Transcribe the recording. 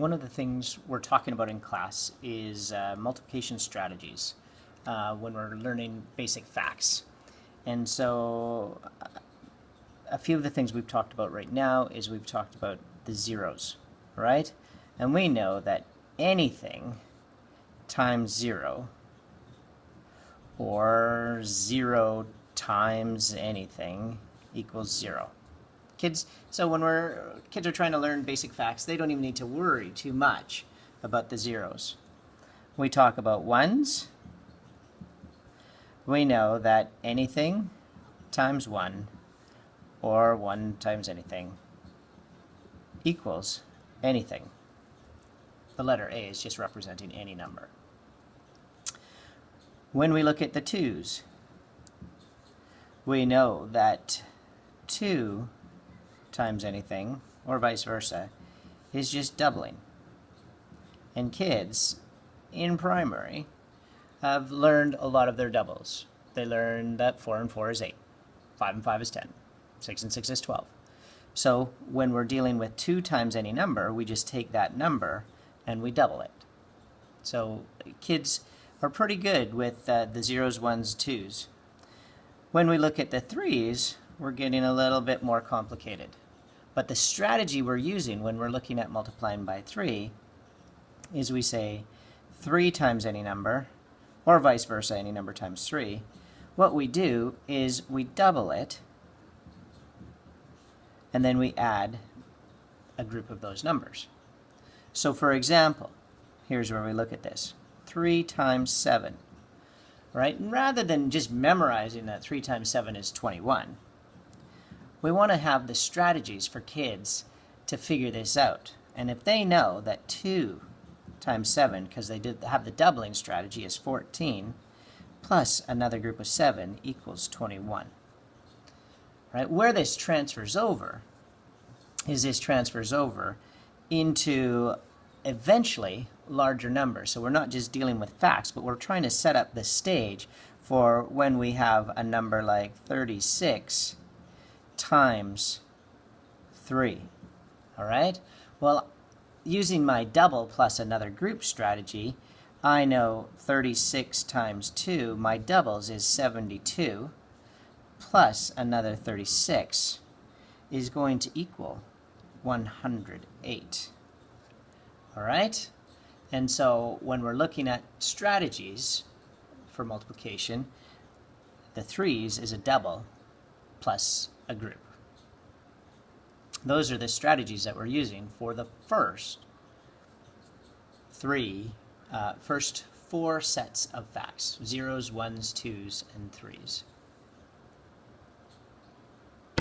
One of the things we're talking about in class is multiplication strategies when we're learning basic facts. And so a few of the things we've talked about right now is we've talked about the zeros, right? And we know that anything times 0 or 0 times anything equals 0. So when kids are trying to learn basic facts, they don't even need to worry too much about the zeros. We talk about ones. We know that anything times 1 or 1 times anything equals anything. The letter A is just representing any number. When we look at the 2's, we know that 2 times anything, or vice versa, is just doubling. And kids in primary have learned a lot of their doubles. They learned that 4 and 4 is 8, 5 and 5 is 10, 6 and 6 is 12. So when we're dealing with 2 times any number, we just take that number and we double it. So kids are pretty good with the zeros, ones, twos. When we look at the 3's, we're getting a little bit more complicated. But the strategy we're using when we're looking at multiplying by 3 is we say 3 times any number, or vice versa, any number times 3. What we do is we double it, and then we add a group of those numbers. So for example, here's where we look at this. 3 times 7, right? And rather than just memorizing that 3 times 7 is 21, we want to have the strategies for kids to figure this out. And if they know that 2 times 7, because they did have the doubling strategy, is 14, plus another group of 7 equals 21. Right? Where this transfers over is this transfers over into eventually larger numbers. So we're not just dealing with facts, but we're trying to set up the stage for when we have a number like 36 times 3. All right? Well, using my double plus another group strategy, I know 36 times 2, my doubles is 72, plus another 36 is going to equal 108. All right? And so when we're looking at strategies for multiplication, the 3's is a double plus a group. Those are the strategies that we're using for the first 4 sets of facts: zeros, ones, twos, and 3's.